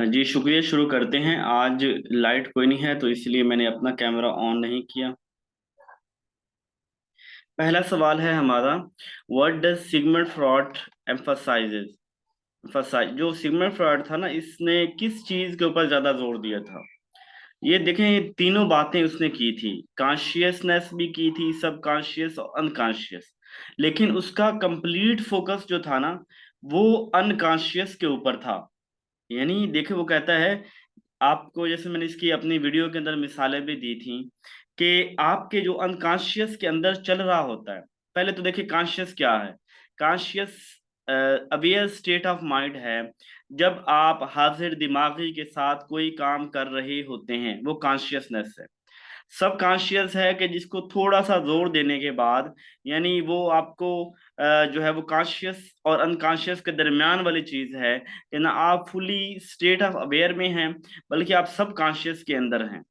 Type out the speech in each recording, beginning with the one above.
जी शुक्रिया। शुरू करते हैं। आज लाइट कोई नहीं है तो इसलिए मैंने अपना कैमरा ऑन नहीं किया। पहला सवाल है हमारा, what does Sigmund fraud emphasises. जो सिगमंड फ्रॉड था ना, इसने किस चीज के ऊपर ज्यादा जोर दिया था। ये देखें, ये तीनों बातें उसने की थी। कॉन्शियसनेस भी की थी, सब कॉन्शियस और अनकॉन्शियस। लेकिन उसका कंप्लीट फोकस जो था ना, वो अनकॉन्शियस के ऊपर था। यानी देखे, वो कहता है आपको, जैसे मैंने इसकी अपनी वीडियो के अंदर मिसालें भी दी थी, कि आपके जो अनकॉन्शियस के अंदर चल रहा होता है। पहले तो देखिए कॉन्शियस क्या है। Conscious aware state of mind है। जब आप हाजिर दिमागी के साथ कोई काम कर रहे होते हैं, वो कॉन्शियसनेस है। सब कॉन्शियस है कि जिसको थोड़ा सा जोर देने के बाद, यानी वो आपको जो है वो कॉन्शियस और अनकॉन्शियस के दरमियान वाली चीज है कि ना आप फुली स्टेट ऑफ अवेयर में हैं, बल्कि आप सब कॉन्शियस के अंदर हैं।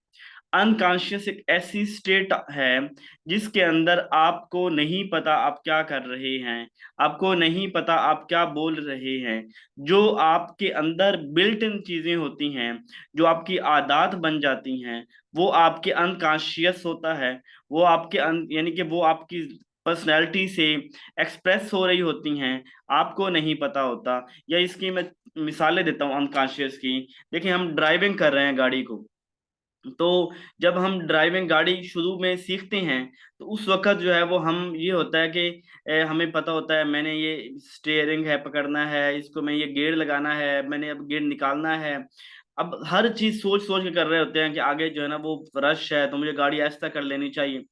अनकॉन्शियस एक ऐसी स्टेट है जिसके अंदर आपको नहीं पता आप क्या कर रहे हैं, आपको नहीं पता आप क्या बोल रहे हैं। जो आपके अंदर बिल्ट इन चीजें होती हैं, जो आपकी आदत बन जाती हैं, वो आपके अनकॉन्शियस होता है। वो आपके यानी कि वो आपकी पर्सनैलिटी से एक्सप्रेस हो रही होती हैं, आपको नहीं पता होता। या इसकी मैं मिसालें देता हूँ अनकॉन्शियस की। देखिए, हम ड्राइविंग कर रहे हैं गाड़ी को, तो जब हम ड्राइविंग गाड़ी शुरू में सीखते हैं, तो उस वक्त जो है वो हम ये होता है कि हमें पता होता है मैंने ये स्टीयरिंग है पकड़ना है, इसको मैं ये गियर लगाना है, मैंने अब गियर निकालना है। अब हर चीज सोच सोच के कर रहे होते हैं कि आगे जो है ना वो रश है तो मुझे गाड़ी ऐसा कर लेनी चाहिए।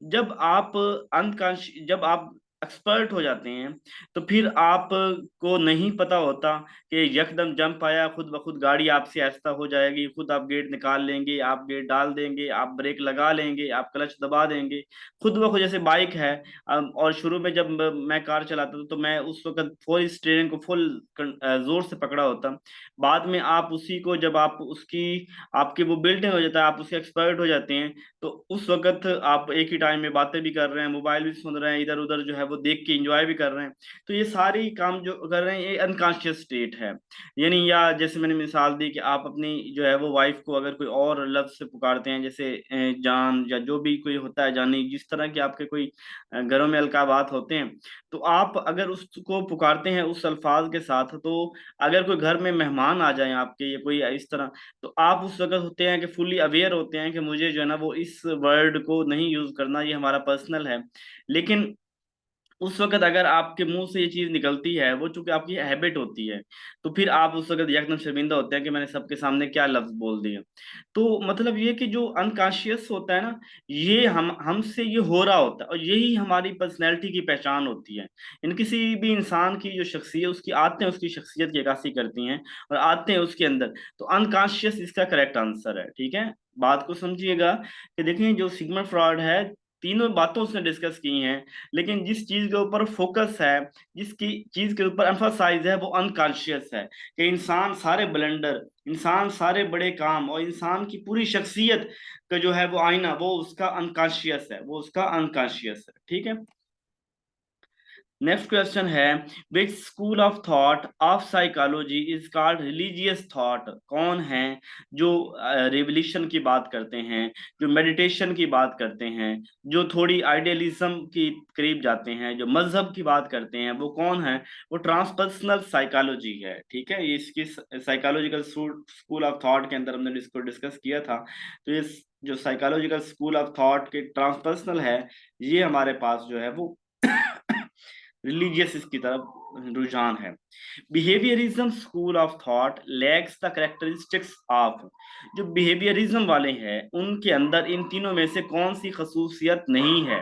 जब आप एक्सपर्ट हो जाते हैं, तो फिर आप को नहीं पता होता कि यकदम जंप आया, खुद ब खुद गाड़ी आपसे ऐसा हो जाएगी, खुद आप गेट निकाल लेंगे, आप गेट डाल देंगे, आप ब्रेक लगा लेंगे, आप क्लच दबा देंगे, खुद ब खुद। जैसे बाइक है, और शुरू में जब मैं कार चलाता था तो मैं उस वक्त फुल स्टीयरिंग को फुल जोर से पकड़ा होता। बाद में आप उसी को, जब आप उसकी आपके वो बिल्डिंग हो जाता है, आप उसके एक्सपर्ट हो जाते हैं, तो उस वक्त आप एक ही टाइम में बातें भी कर रहे हैं, मोबाइल भी सुन रहे हैं, इधर उधर जो है वो देख के एंजॉय भी कर रहे हैं। तो ये सारी काम जो कर रहे हैं, ये अनकॉन्शियस स्टेट है। यानी, या जैसे मैंने मिसाल दी कि आप अपनी जो है वो वाइफ को अगर कोई और लफ्ज से पुकारते हैं, जैसे जान, या जो भी कोई होता है, जानी, जिस तरह के आपके कोई घरों में अलकाबात होते हैं, तो आप अगर उसको पुकारते हैं उस अल्फाज के साथ, तो अगर कोई घर में मेहमान आ जाए आपके, या कोई इस तरह, तो आप उस वक्त होते हैं कि फुली अवेयर होते हैं कि मुझे जो है ना वो इस वर्ड को नहीं यूज करना, ये हमारा पर्सनल है। लेकिन उस वक्त अगर आपके मुंह से ये चीज निकलती है, वो चूंकि आपकी हैबिट होती है, तो फिर आप उस वक्त एकदम शर्मिंदा होते हैं कि मैंने सबके सामने क्या लफ्ज बोल दिया। तो मतलब ये कि जो अनकॉन्शियस होता है ना, ये हमसे ये हो रहा होता है, और यही हमारी पर्सनैलिटी की पहचान होती है। इन किसी भी इंसान की जो शख्सियत, उसकी आदतें उसकी शख्सियत की अक्कासी करती हैं, और आदतें उसके अंदर। तो अनकॉन्शियस इसका करेक्ट आंसर है। ठीक है, बात को समझिएगा कि देखें, जो सिग्मंड फ्रॉड है, तीनों बातों उसने डिस्कस की हैं, लेकिन जिस चीज के ऊपर फोकस है, जिसकी चीज के ऊपर एम्फसाइज है, वो अनकॉन्शियस है। कि इंसान सारे ब्लेंडर, इंसान सारे बड़े काम, और इंसान की पूरी शख्सियत का जो है वो आईना, वो उसका अनकॉन्शियस है, वो उसका अनकॉन्शियस है। ठीक है। नेक्स्ट क्वेश्चन है, which school of thought of psychology is called religious thought. कौन है जो रिवलिशन की बात करते हैं, जो मेडिटेशन की बात करते हैं, जो थोड़ी आइडियलिज्म की करीब जाते हैं, जो मजहब की बात करते हैं, वो कौन है? वो ट्रांसपर्सनल साइकोलॉजी है। ठीक है, ये इसकी साइकोलॉजिकल स्कूल ऑफ थॉट के अंदर हमने इसको डिस्कस किया था। तो ये जो साइकोलॉजिकल स्कूल ऑफ थॉट के ट्रांसपर्सनल है, ये हमारे पास जो है वो रिलीजियस इसकी तरफ रुझान है। Behaviourism school of thought lakhs the characteristics of. जो बिहेवियरिज्म वाले हैं, उनके अंदर इन तीनों में से कौन सी खसूसियत नहीं है?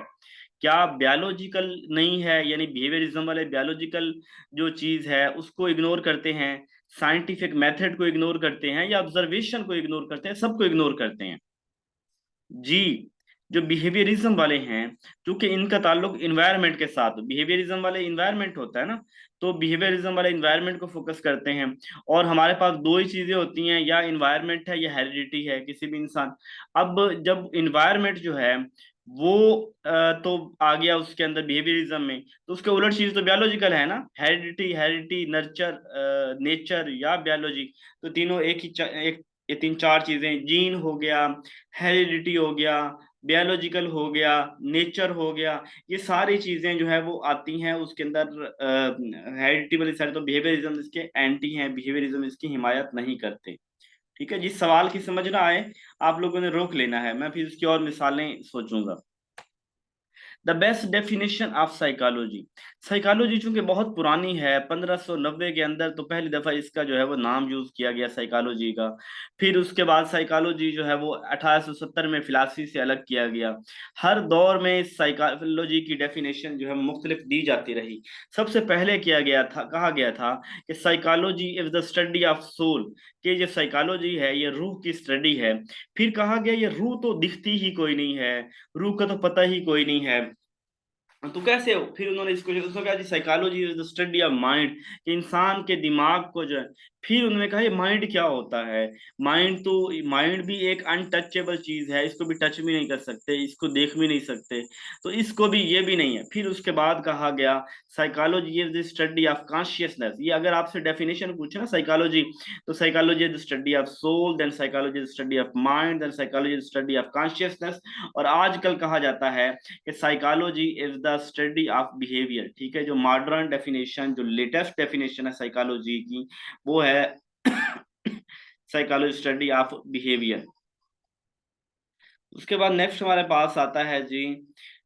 क्या बायोलॉजिकल नहीं है, यानी बिहेवियरिज्म वाले बायोलॉजिकल जो चीज है उसको इग्नोर करते हैं, साइंटिफिक मेथड को इग्नोर करते हैं, या ऑब्जर्वेशन को इग्नोर करते हैं, सबको इग्नोर करते हैं? जी, जो बिहेवियरिज्म वाले हैं, क्योंकि इनका ताल्लुक इन्वायरमेंट के साथ, बिहेवियरिज्म वाले इन्वायरमेंट होता है ना, तो बिहेवियरिज्म वाले इन्वायरमेंट को फोकस करते हैं। और हमारे पास दो ही चीजें होती हैं, या इन्वायरमेंट है या हेरिडिटी है किसी भी इंसान। अब जब इन्वायरमेंट जो है वो तो आ गया उसके अंदर बिहेवियरिज्म में। तो उसके उलट चीज तो बायोलॉजिकल है ना, हेरिडिटी, नर्चर, नेचर या बायोलॉजी। तो तीनों एक ही एक, ये तीन चार चीजें, जीन हो गया, हेरिडिटी हो गया, बायोलॉजिकल हो गया, नेचर हो गया, ये सारी चीजें जो है वो आती हैं उसके अंदर। हेरिडिटी वाली सारी तो बिहेवियरिज्म इसके एंटी हैं, बिहेवियरिज्म इसकी हिमायत नहीं करते। ठीक है, जिस सवाल की समझ ना आए आप लोगों ने रोक लेना है, मैं फिर इसकी और मिसालें सोचूंगा। The best definition of psychology. Psychology चूंकि बहुत पुरानी है, 1590 के अंदर तो पहली दफा इसका जो है वो नाम यूज किया गया साइकोलॉजी का। फिर उसके बाद साइकोलॉजी जो है वो 1870 में फिलासफी से अलग किया गया। हर दौर में साइकोलॉजी की डेफिनेशन जो है मुख्तलिफ दी जाती रही। सबसे पहले किया गया था, कहा गया था कि psychology is the study of soul, कि जो साइकोलॉजी है ये रूह की स्टडी है। फिर कहा गया ये रूह तो दिखती ही कोई नहीं है, रूह का तो पता ही कोई नहीं है, तो कैसे हो? फिर उन्होंने इसको उसको कहा जी psychology is the study of mind, कि इंसान के दिमाग को जो है। फिर उन्होंने कहा ये माइंड क्या होता है? माइंड तो, माइंड भी एक अनटचेबल चीज है, इसको भी टच भी नहीं कर सकते, इसको देख भी नहीं सकते, तो इसको भी, ये भी नहीं है। फिर उसके बाद कहा गया psychology is the study of consciousness. ये अगर आपसे डेफिनेशन पूछे ना साइकोलॉजी, तो psychology is the study of soul, then psychology is study of mind, then psychology is study of consciousness. और आजकल कहा जाता है कि psychology is the study of behaviour. ठीक है, जो मॉडर्न डेफिनेशन, जो लेटेस्ट डेफिनेशन है साइकोलॉजी की, वो है साइकोलॉजी स्टडी ऑफ बिहेवियर। उसके बाद नेक्स्ट हमारे पास आता है जी,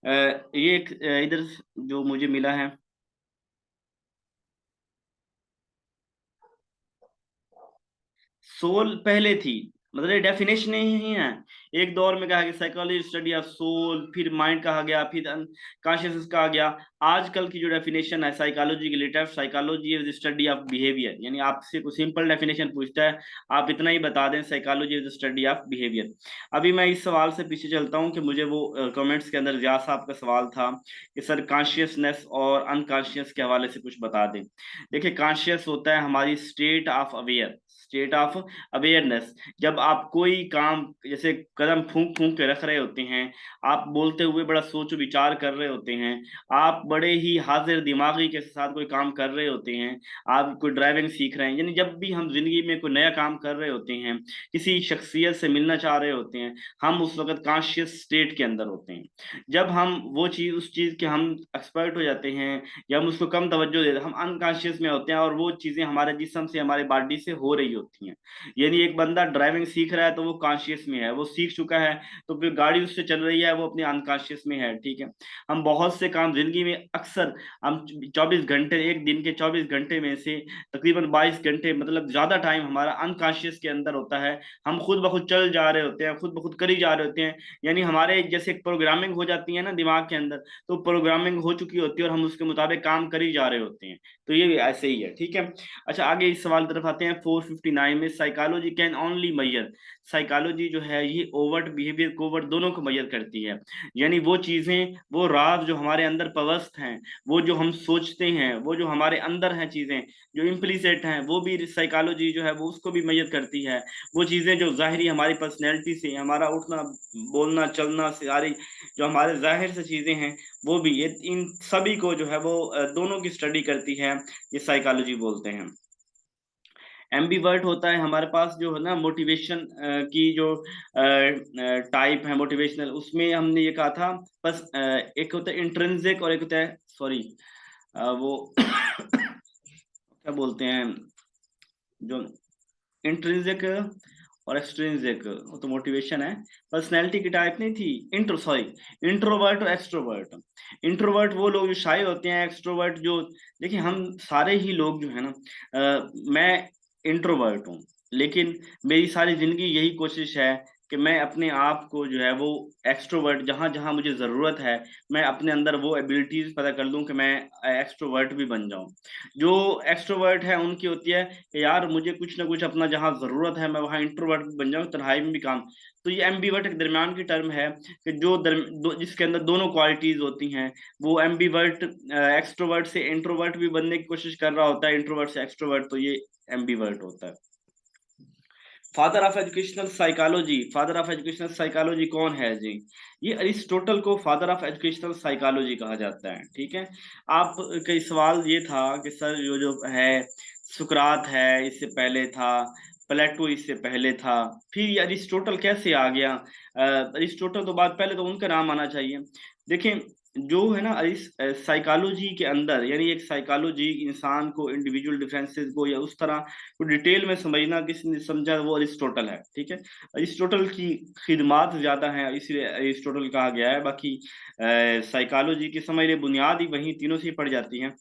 ये एक इधर जो मुझे मिला है, सोल पहले थी, मतलब ये डेफिनेशन ही है। एक दौर में कहा गया साइकोलॉजी स्टडी ऑफ सोल, फिर माइंड कहा गया, फिर कॉन्शियसनेस कहा गया। आजकल की जो डेफिनेशन है साइकोलॉजी की latest, psychology is study of behaviour. यानी आपसे कुछ सिंपल डेफिनेशन पूछता है, आप इतना ही बता दें psychology is study of behaviour. अभी मैं इस सवाल से पीछे चलता हूँ कि मुझे वो कमेंट्स के अंदर जिया साहब का सवाल था कि सर कॉन्शियसनेस और अनकॉन्शियस के हवाले से कुछ बता दें। देखिए, कॉन्शियस होता है हमारी state of aware, state of awareness. जब आप कोई काम जैसे कदम फूंक फूंक के रख रहे होते हैं, आप बोलते हुए बड़ा सोच विचार कर रहे होते हैं, आप बड़े ही हाजिर दिमागी के साथ कोई काम कर रहे होते हैं, आप कोई ड्राइविंग सीख रहे हैं, यानी जब भी हम जिंदगी में कोई नया काम कर रहे होते हैं, किसी शख्सियत से मिलना चाह रहे होते हैं, हम उस वक्त कॉन्शियस स्टेट के अंदर होते हैं। जब हम वो चीज, उस चीज के हम एक्सपर्ट हो जाते हैं या हम उसको कम तवज्जो देते हैं, हम अनकॉन्शियस में होते हैं और वो चीजें हमारे जिस्म से, हमारे बॉडी से हो रही होती हैं। यानी एक बंदा ड्राइविंग सीख रहा है तो वो कॉन्शियस में है, वो सीख चुका है, तो फिर गाड़ी उससे चल रही है, वो अपने अनकॉन्शियस में है। ठीक है, हम बहुत से काम जिंदगी में अक्सर, हम 24 घंटे, एक दिन के 24 घंटे में से तकरीबन 22 घंटे, मतलब ज्यादा टाइम हमारा अनकॉन्शियस के अंदर होता है। हम खुद ब खुद चल जा रहे होते हैं, खुद ब खुद करी जा रहे होते हैं, यानी हमारे जैसे प्रोग्रामिंग हो जाती है ना दिमाग के अंदर, तो प्रोग्रामिंग हो चुकी होती है और हम उसके मुताबिक काम करी जा रहे होते हैं। तो ये भी ऐसे ही है। ठीक है, अच्छा आगे इस सवाल की तरफ आते हैं। 459 में psychology can only Maihar, psychology जो है ये ओवर्ट बिहेवियर, कोवर्ट दोनों को मैयर करती है। यानी वो चीजें, वो राज जो हमारे अंदर पवस्त हैं, वो जो हम सोचते हैं, वो जो हमारे अंदर हैं चीजें जो इम्प्लीसेट हैं, वो भी साइकोलॉजी जो है वो उसको भी मैयर करती है। वो चीजें जो जाहिरी हमारी पर्सनैलिटी से, हमारा उठना बोलना चलना से, सारी जो हमारे जाहिर से चीजें हैं, वो भी, ये इन सभी को जो है वो दोनों की स्टडी करती है, ये साइकोलॉजी बोलते हैं। एम्बीवर्ट होता है हमारे पास जो है ना मोटिवेशन की जो टाइप है मोटिवेशनल, उसमें हमने ये कहा था बस, एक होता है इंट्रिंसिक और एक होता है, सॉरी, वो क्या बोलते हैं, जो इंट्रिंसिक और एक्सट्रिंसिक, वो तो मोटिवेशन है। पर्सनैलिटी की टाइप नहीं थी, इंट्रोवर्ट और एक्सट्रोवर्ट। इंट्रोवर्ट वो लोग जो शाय होते हैं, एक्सट्रोवर्ट जो, देखिए हम सारे ही लोग जो है ना, मैं इंट्रोवर्ट हूँ, लेकिन मेरी सारी जिंदगी यही कोशिश है कि मैं अपने आप को जो है वो एक्सट्रोवर्ट, जहां जहां मुझे जरूरत है, मैं अपने अंदर वो एबिलिटीज पता कर लूं कि मैं एक्सट्रोवर्ट भी बन जाऊं। जो एक्सट्रोवर्ट है उनकी होती है कि यार मुझे कुछ ना कुछ अपना जहां जरूरत है, मैं वहां इंट्रोवर्ट भी बन जाऊं, तन्हाई में भी काम। तो ये एम्बीवर्ट एक दरमियान की टर्म है कि जो जिसके अंदर दोनों क्वालिटीज होती हैं। वो एम्बीवर्ट एक्सट्रोवर्ट से इंट्रोवर्ट भी बनने की कोशिश कर रहा होता है, इंट्रोवर्ट से एक्सट्रोवर्ट, तो ये एम्बीवर्ट होता है। Father of educational psychology, father of educational psychology कौन है जी? ये अरिस्टोटल को फादर ऑफ एजुकेशनल साइकोलॉजी कहा जाता है, ठीक है। आप कई सवाल ये था कि सर जो जो है सुकरात है इससे पहले था, प्लेटो इससे पहले था, फिर ये अरिस्टोटल कैसे आ गया? अरिस्टोटल तो बाद, पहले तो उनका नाम आना चाहिए। देखें, जो है ना साइकोलॉजी के अंदर, यानी एक साइकोलॉजी इंसान को, इंडिविजुअल डिफरेंसेस को या उस तरह को डिटेल में समझना किसने समझा, वो अरिस्टोटल है, ठीक है। अरिस्टोटल की खिदमात ज्यादा हैं, इसलिए अरिस्टोटल कहा गया है। बाकी साइकोलॉजी की समझ ले बुनियाद ही वही तीनों से ही पड़ जाती है।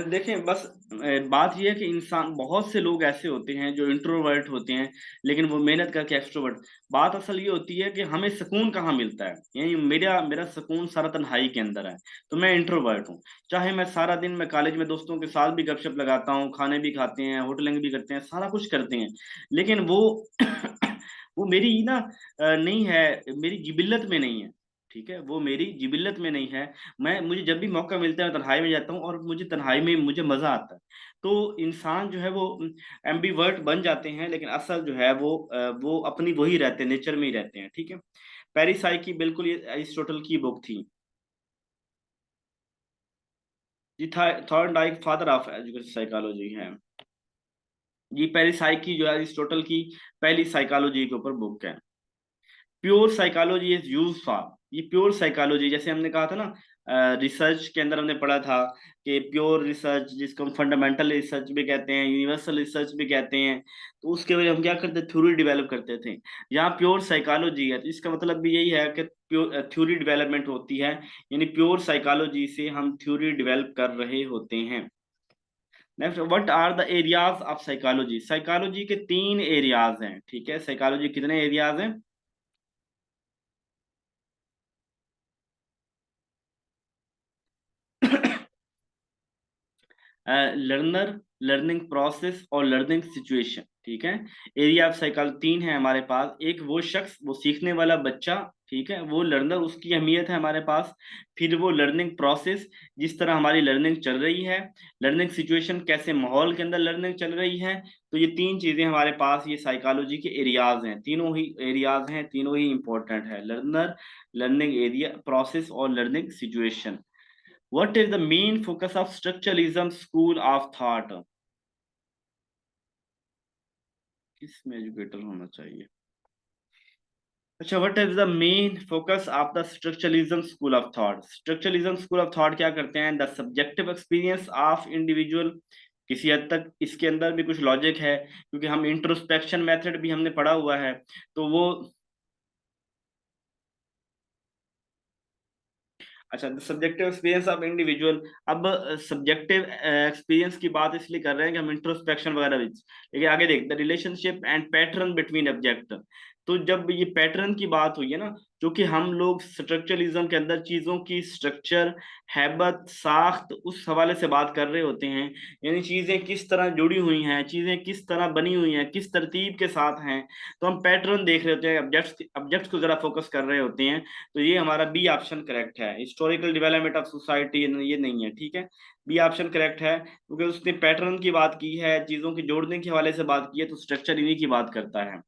देखें बस बात यह है कि इंसान, बहुत से लोग ऐसे होते हैं जो इंट्रोवर्ट होते हैं, लेकिन वो मेहनत करके एक्सट्रोवर्ट। बात असल ये होती है कि हमें सुकून कहाँ मिलता है, यानी मेरा मेरा सुकून सारा तन्हाई के अंदर है। तो मैं इंट्रोवर्ट हूँ, चाहे मैं सारा दिन मैं कॉलेज में दोस्तों के साथ भी गपशप लगाता हूँ, खाने भी खाते हैं, होटलिंग भी करते हैं, सारा कुछ करते हैं, लेकिन वो वो मेरी ना नहीं है, मेरी जिबिल्लत में नहीं है, ठीक है, वो मेरी जिबिल्लत में नहीं है। मुझे जब भी मौका मिलता है मैं तन्हाई में जाता हूँ, और मुझे तन्हाई में मुझे मजा आता है। तो इंसान जो है वो एम्बीवर्ट बन जाते हैं, लेकिन असल जो है वो अपनी वही रहते हैं, नेचर में ही रहते हैं, ठीक है। पेरिसाइकी बिल्कुल ये अरिस्टोटल की बुक थी जी। Thorndike father of education psychology है जी। पेरिसाइकी जो है अरिस्टोटल की पहली साइकोलॉजी के ऊपर बुक है। Pure psychology is use for, ये प्योर साइकोलॉजी, जैसे हमने कहा था ना, रिसर्च के अंदर हमने पढ़ा था कि प्योर रिसर्च, जिसको हम फंडामेंटल रिसर्च भी कहते हैं, यूनिवर्सल रिसर्च भी कहते हैं, तो उसके वजह हम क्या करते थे, थ्योरी डेवलप करते थे। यहाँ प्योर साइकोलॉजी है, तो इसका मतलब भी यही है कि प्योर थ्योरी डेवलपमेंट होती है, यानी प्योर साइकोलॉजी से हम थ्योरी डेवलप कर रहे होते हैं। Next, what are the areas of psychology? Psychology के तीन एरियाज हैं, ठीक है। साइकोलॉजी कितने एरियाज हैं? लर्नर, लर्निंग प्रोसेस और लर्निंग सिचुएशन, ठीक है। एरिया ऑफ साइकिल तीन है हमारे पास। एक वो शख्स, वो सीखने वाला बच्चा, ठीक है, वो लर्नर, उसकी अहमियत है हमारे पास। फिर वो लर्निंग प्रोसेस, जिस तरह हमारी लर्निंग चल रही है। लर्निंग सिचुएशन, कैसे माहौल के अंदर लर्निंग चल रही है। तो ये तीन चीजें हमारे पास, ये साइकोलॉजी के एरियाज हैं, तीनों ही एरियाज हैं, तीनों ही इंपॉर्टेंट है, लर्नर, लर्निंग एरिया प्रोसेस और learning situation. What is the main focus of structuralism school of thought? किसमें एजुकेटर होना चाहिए? अच्छा, what is the main focus of the structuralism school of thought? Structuralism school of thought क्या करते हैं? The subjective experience of individual. किसी हद तक इसके अंदर भी कुछ लॉजिक है, क्योंकि हम इंट्रोस्पेक्शन मेथड भी हमने पढ़ा हुआ है, तो वो। अच्छा, सब्जेक्टिव एक्सपीरियंस ऑफ इंडिविजुअल। अब सब्जेक्टिव एक्सपीरियंस की बात इसलिए कर रहे हैं कि हम इंट्रोस्पेक्शन वगैरह भी, लेकिन आगे देख, the relationship and pattern between object. तो जब ये पैटर्न की बात हुई है ना, जो कि हम लोग स्ट्रक्चरलिज्म के अंदर चीजों की स्ट्रक्चर, हैबत, साख्त, उस हवाले से बात कर रहे होते हैं, यानी चीजें किस तरह जुड़ी हुई हैं, चीजें किस तरह बनी हुई हैं, किस तरतीब के साथ हैं, तो हम पैटर्न देख रहे होते हैं, ऑब्जेक्ट्स को जरा फोकस कर रहे होते हैं। तो ये हमारा बी ऑप्शन करेक्ट है, हिस्टोरिकल डेवलपमेंट ऑफ सोसाइटी, ये नहीं है, ठीक है। बी ऑप्शन करेक्ट है, क्योंकि उसने पैटर्न की बात की है, चीजों के जोड़ने के हवाले से बात की है, तो स्ट्रक्चर इन्हीं की बात करता है।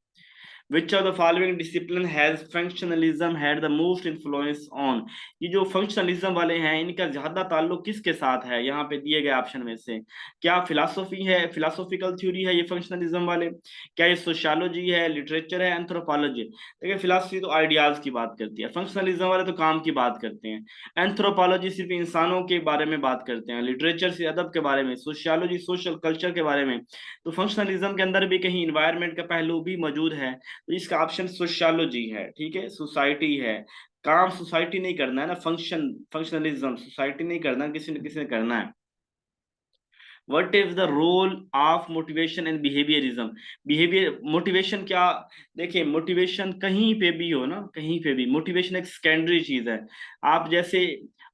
Which of the following discipline has functionalism had the most influence on? ये जो फंक्शनलिज्म वाले हैं, इनका ज्यादा ताल्लुक किसके साथ है? यहाँ पे दिए गए ऑप्शन में से क्या फिलोसफी है, फिलोसॉफिकल थ्योरी है ये फंक्शनलिज्म वाले? क्या ये सोशियोलॉजी है, लिटरेचर है, एंथ्रोपोलॉजी? देखिए, फिलोसफी तो आइडियाज की बात करती है, फंक्शनलिज्म वाले तो काम की बात करते हैं। एंथ्रोपोलॉजी सिर्फ इंसानों के बारे में बात करते हैं, लिटरेचर से अदब के बारे में, सोशियोलॉजी सोशल कल्चर के बारे में। तो फंक्शनलिज्म के अंदर भी कहीं इन्वायरमेंट का पहलू भी मौजूद है, तो इसका ऑप्शन सोशियोलॉजी है, ठीक है। सोसाइटी है, काम सोसाइटी नहीं करना है ना, फंक्शनलिज्म सोसाइटी नहीं करना, किसी न किसी ने करना है। What is the role of motivation and behaviourism? Behaviour, motivation क्या? देखिए, मोटिवेशन कहीं पे भी हो ना, कहीं पे भी मोटिवेशन एक सेकेंडरी चीज है। आप जैसे,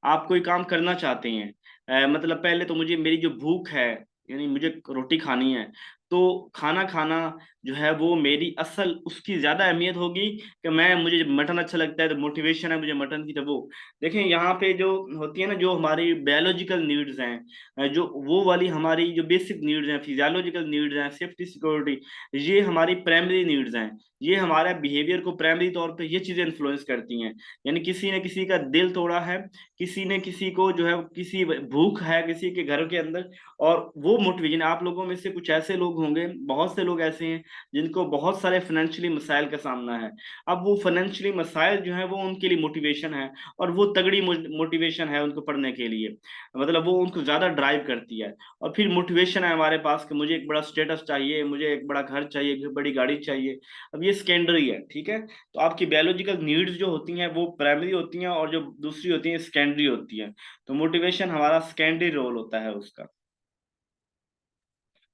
आप कोई काम करना चाहते हैं, मतलब पहले तो मुझे, मेरी जो भूख है, यानी मुझे रोटी खानी है, तो खाना खाना जो है वो मेरी असल उसकी ज्यादा अहमियत होगी कि मैं मुझे मटन अच्छा लगता है तो मोटिवेशन है मुझे मटन की। तो वो देखें यहाँ पे जो होती है ना, जो हमारी बायोलॉजिकल नीड्स हैं, जो वो वाली हमारी जो बेसिक नीड्स हैं, फिजियोलॉजिकल नीड्स हैं, सेफ्टी सिक्योरिटी, ये हमारी प्राइमरी नीड्स हैं। ये हमारे बिहेवियर को प्राइमरी तौर पे ये चीजें इन्फ्लुएंस करती हैं। यानी किसी ने किसी का दिल तोड़ा है, किसी ने किसी को जो है किसी भूख है किसी के घर के अंदर, और वो मोटिवेशन, आप लोगों में से कुछ ऐसे लोग होंगे, बहुत से लोग ऐसे हैं जिनको बहुत सारे फाइनेंशियली मसाइल का सामना है। अब वो फाइनेंशियली मसाइल जो है वो उनके लिए मोटिवेशन है, और वो तगड़ी मोटिवेशन है उनको पढ़ने के लिए, मतलब वो उनको ज्यादा ड्राइव करती है। और फिर मोटिवेशन है हमारे पास कि मुझे एक बड़ा स्टेटस चाहिए, मुझे एक बड़ा घर चाहिए, एक बड़ी गाड़ी चाहिए। अब ये सेकेंडरी है, ठीक है। तो आपकी बायोलॉजिकल नीड्स जो होती हैं वो प्राइमरी होती हैं, और जो दूसरी होती हैं सेकेंडरी होती हैं। तो मोटिवेशन हमारा सेकेंडरी रोल होता है उसका।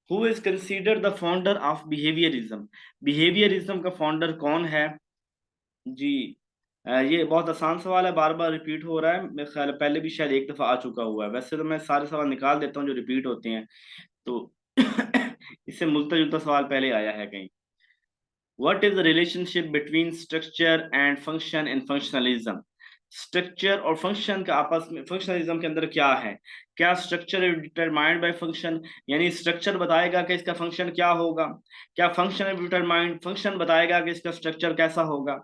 Who is considered the founder of behaviourism? Behaviourism का फाउंडर कौन है? जी, ये बहुत आसान सवाल है, बार बार रिपीट हो रहा है, मेरे ख्याल है पहले भी शायद एक दफा आ चुका हुआ है। वैसे तो मैं सारे सवाल निकाल देता हूँ जो रिपीट होते हैं, तो इससे मिलता जुलता सवाल पहले आया है कहीं। What is the relationship between structure and function in functionalism? Structure और फंक्शन का आपस में फंक्शनलिज्म के अंदर क्या है? क्या structure is determined by function, यानी स्ट्रक्चर बताएगा कि इसका फंक्शन क्या होगा? क्या फंक्शन इज डिटरमाइंड, फंक्शन बताएगा कि इसका स्ट्रक्चर कैसा होगा?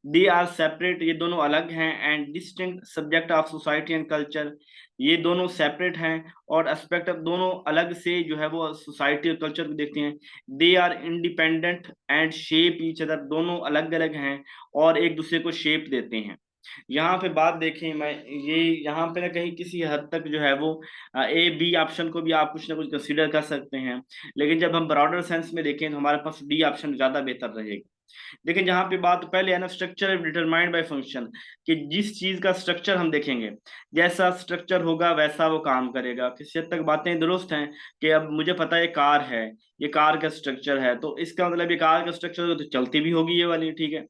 दे आर सेपरेट, ये दोनों अलग हैं, and distinct subject of society and culture, ये दोनों सेपरेट हैं और एस्पेक्ट दोनों अलग से जो है वो सोसाइटी और कल्चर को देखते हैं। They are independent and shape each other, दोनों अलग अलग हैं और एक दूसरे को शेप देते हैं। यहाँ पे बात देखें, मैं ये यहाँ पे ना कहीं किसी हद तक जो है वो ए बी ऑप्शन को भी आप कुछ ना कुछ कंसीडर कर सकते हैं, लेकिन जब हम ब्रॉडर सेंस में देखें तो हमारे पास डी ऑप्शन ज्यादा बेहतर रहेगा। लेकिन जहाँ पे बात पहले है ना, स्ट्रक्चर डिटरमाइंड बाय फंक्शन, कि जिस चीज का स्ट्रक्चर हम देखेंगे, जैसा स्ट्रक्चर होगा वैसा वो काम करेगा। किसी हद तक बातें दुरुस्त हैं कि अब मुझे पता है ये कार है, ये कार का स्ट्रक्चर है, तो इसका मतलब ये कार का स्ट्रक्चर तो चलती भी होगी ये वाली, ठीक है।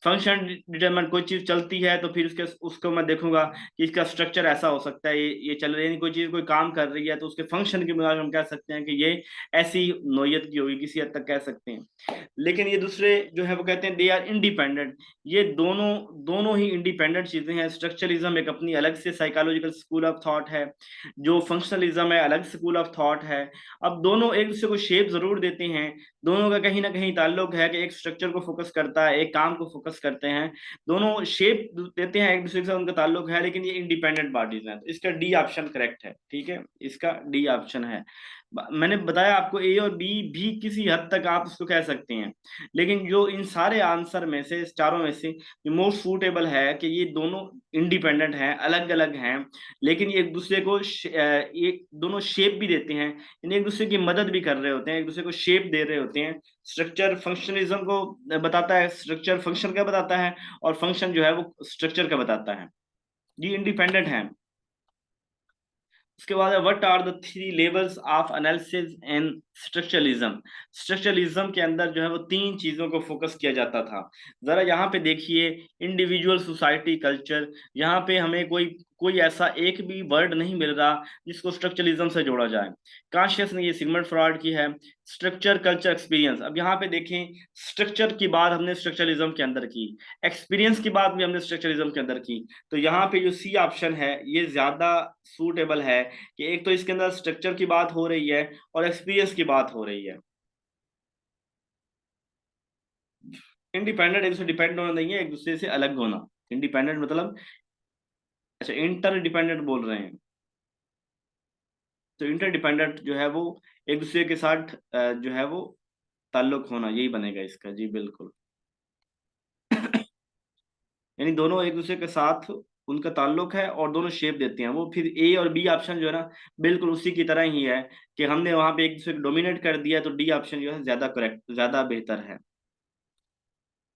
फंक्शन डिटरमाइन, कोई चीज चलती है तो फिर उसके उसको मैं देखूंगा कि इसका स्ट्रक्चर ऐसा हो सकता है, ये चल रही है, कोई चीज कोई काम कर रही है तो उसके फंक्शन के मुताबिक हम कह सकते हैं कि ये ऐसी नोयत की होगी, किसी हद तक कह सकते हैं। लेकिन ये दूसरे जो है वो कहते हैं दे आर इंडिपेंडेंट, ये दोनों दोनों ही इंडिपेंडेंट चीजें हैं। स्ट्रक्चरलिज्म एक अपनी अलग से साइकोलॉजिकल स्कूल ऑफ थॉट है, जो फंक्शनलिज्म है अलग स्कूल ऑफ थॉट है। अब दोनों एक दूसरे को शेप जरूर देते हैं, दोनों का कहीं ना कहीं ताल्लुक है कि एक स्ट्रक्चर को फोकस करता है, एक काम को फोकस करते हैं, दोनों शेप देते हैं एक दूसरे से, उनका ताल्लुक है, लेकिन ये इंडिपेंडेंट बॉडीज हैं। तो इसका डी ऑप्शन करेक्ट है, ठीक है, इसका डी ऑप्शन है। मैंने बताया आपको ए और बी भी किसी हद तक आप उसको कह सकते हैं, लेकिन जो इन सारे आंसर में से, इस चारों में से जो मोस्ट सूटेबल है कि ये दोनों इंडिपेंडेंट हैं, अलग अलग हैं, लेकिन ये एक दूसरे को एक दोनों शेप भी देते हैं, यानी एक दूसरे की मदद भी कर रहे होते हैं, एक दूसरे को शेप दे रहे होते हैं। स्ट्रक्चर फंक्शनलिज्म को बताता है, स्ट्रक्चर फंक्शन का बताता है, और फंक्शन जो है वो स्ट्रक्चर का बताता है। ये इंडिपेंडेंट है। उसके बाद what are the three levels of analysis in structuralism? Structuralism के अंदर जो है वो तीन चीजों को फोकस किया जाता था। जरा यहाँ पे देखिए, इंडिविजुअल, सोसाइटी, कल्चर, यहाँ पे हमें कोई कोई ऐसा एक भी वर्ड नहीं मिल रहा जिसको स्ट्रक्चरलिज्म से जोड़ा जाए। कॉन्शियस ने ये सिगमंड फ्रॉइड की है। स्ट्रक्चर, कल्चर, एक्सपीरियंस, अब यहाँ पे देखें, स्ट्रक्चर की बात हमने स्ट्रक्चरलिज्म के अंदर की, एक्सपीरियंस की बात भी हमने स्ट्रक्चरलिज्म के अंदर की। तो यहाँ पे जो सी ऑप्शन है ये ज्यादा सूटेबल है, कि एक तो इसके अंदर स्ट्रक्चर की बात हो रही है और एक्सपीरियंस की बात हो रही है। इंडिपेंडेंट एक दूसरे डिपेंड होना नहीं है, एक दूसरे से अलग होना। इंडिपेंडेंट मतलब, अच्छा इंटर डिपेंडेंट बोल रहे हैं, तो इंटर डिपेंडेंट जो है वो एक दूसरे के साथ जो है वो ताल्लुक होना, यही बनेगा इसका, जी बिल्कुल। यानी दोनों एक दूसरे के साथ उनका ताल्लुक है और दोनों शेप देते हैं। वो फिर ए और बी ऑप्शन जो है ना, बिल्कुल उसी की तरह ही है, कि हमने वहां पे एक दूसरे को डोमिनेट कर दिया, तो डी ऑप्शन जो है ज्यादा करेक्ट, ज्यादा बेहतर है।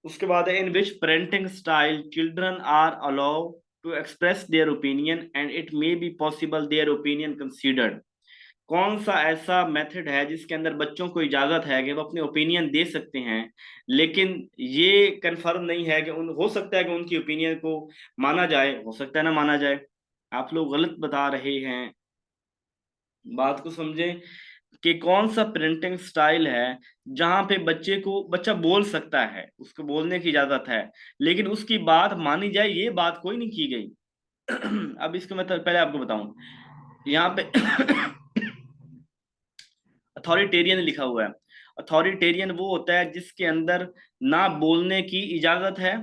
उसके बाद है in which parenting style children are allow to express their opinion and it may be possible their opinion considered? कौन सा ऐसा मेथड है जिसके अंदर बच्चों को इजाजत है कि वो अपने ओपिनियन दे सकते हैं, लेकिन ये कंफर्म नहीं है कि उन हो सकता है कि उनकी ओपिनियन को माना जाए, हो सकता है ना माना जाए। आप लोग गलत बता रहे हैं, बात को समझें। कि कौन सा प्रिंटिंग स्टाइल है जहां पे बच्चा बोल सकता है, उसको बोलने की इजाजत है, लेकिन उसकी बात मानी जाए, ये बात कोई नहीं की गई। अब इसको मैं तो पहले आपको बताऊं, यहाँ पे अथॉरिटेरियन लिखा हुआ है। अथॉरिटेरियन वो होता है जिसके अंदर ना बोलने की इजाजत है,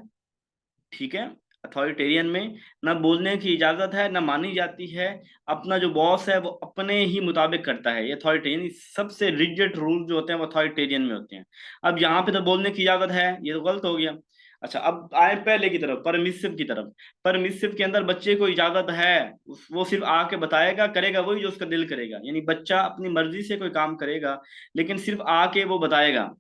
ठीक है। अथॉरिटेरियन में ना बोलने की इजाजत है, ना मानी जाती है। अपना जो बॉस है वो अपने ही मुताबिक करता है, ये अथॉरिटेरियन। सबसे रिजिड रूल जो होते हैं वो अथॉरिटेरियन में होते हैं। अब यहाँ पे तो बोलने की इजाजत है, ये तो गलत हो गया। अच्छा, अब आए पहले की तरफ, परमिसिव की तरफ। परमिसिव के अंदर बच्चे को इजाजत है, वो सिर्फ आके बताएगा, करेगा वही जो उसका दिल करेगा, यानी बच्चा अपनी मर्जी से कोई काम करेगा, लेकिन सिर्फ आके वो बताएगा।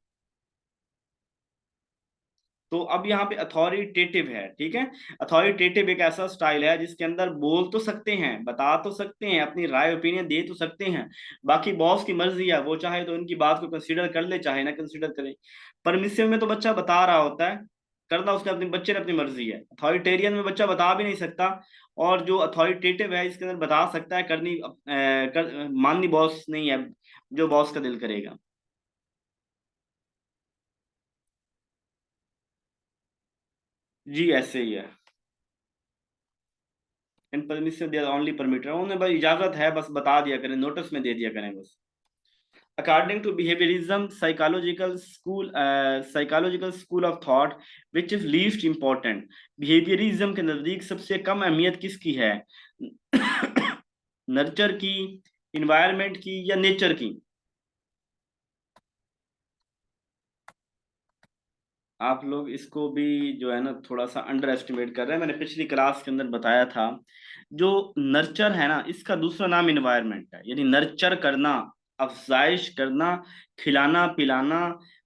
तो अब यहाँ पे अथॉरिटेटिव है, ठीक है। अथॉरिटेटिव एक ऐसा स्टाइल है जिसके अंदर बोल तो सकते हैं, बता तो सकते हैं, अपनी राय ओपिनियन दे तो सकते हैं, बाकी बॉस की मर्जी है, वो चाहे तो उनकी बात को कंसीडर कर ले, चाहे ना कंसीडर करे। परमिसिव में तो बच्चा बता रहा होता है, करना उसने अपने बच्चे ने अपनी मर्जी है। अथॉरिटेरियन में बच्चा बता भी नहीं सकता, और जो अथॉरिटेटिव है इसके अंदर बता सकता है, माननी बॉस नहीं है, जो बॉस का दिल करेगा। जी ऐसे ही है। इन परमिशन दे ओनली परमिटेड, उन्हें बस इजाजत है, बस बता दिया करें, नोटिस में दे दिया करें बस। According to behaviourism psychological school of thought, which is least important. Behaviourism के नजदीक सबसे कम अहमियत किसकी है? नर्चर की, इन्वायरमेंट की, या नेचर की? आप लोग इसको भी जो है ना थोड़ा सा अंडर एस्टिमेट कर रहे हैं। मैंने पिछली क्लास के अंदर बताया था, जो नर्चर है ना, इसका दूसरा नाम इन्वायरमेंट है, यानी नर्चर करना, अफजाइश करना, खिलाना पिलाना,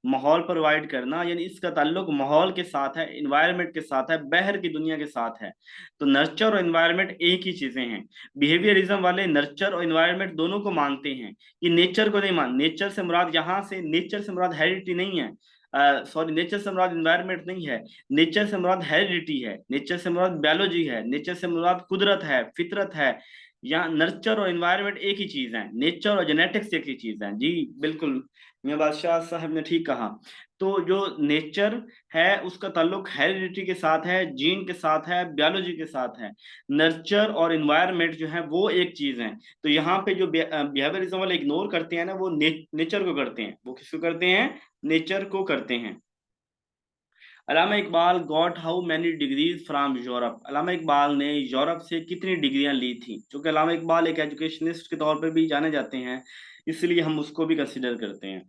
माहौल प्रोवाइड करना, यानी इसका ताल्लुक माहौल के साथ है, इन्वायरमेंट के साथ है, बाहर की दुनिया के साथ है। तो नर्चर और इन्वायरमेंट एक ही चीजें हैं। बिहेवियरिज्म वाले नर्चर और इन्वायरमेंट दोनों को मानते हैं, ये नेचर को नहीं मान। नेचर से मुराद, यहाँ से नेचर से मुराद हेरिडिटी नहीं है, सॉरी, नेचर से मुराद इन्वायरमेंट नहीं है, नेचर से मुराद हेरिडिटी है, नेचर से मुराद बायोलॉजी है, नेचर से मुराद कुदरत है, फितरत है। यहाँ नर्चर और इन्वायरमेंट एक ही चीज है, नेचर और जेनेटिक्स एक ही चीज है। जी बिल्कुल, मियां बादशाह साहब ने ठीक कहा। तो जो नेचर है उसका ताल्लुक हेरिडिटी के साथ है, जीन के साथ है, बायोलॉजी के साथ है। नर्चर और इन्वायरमेंट जो है वो एक चीज है। तो यहाँ पे जो बिहेवियरिज्म वाले इग्नोर करते हैं ना, वो नेचर को करते हैं। वो किसको करते हैं? नेचर को करते हैं। Allama Iqbal got how many degrees from Europe. Allama Iqbal ने यूरोप से कितनी डिग्रियां ली थी? क्योंकि अलामा इकबाल एक एजुकेशनिस्ट के तौर पर भी जाने जाते हैं, इसलिए हम उसको भी कंसिडर करते हैं।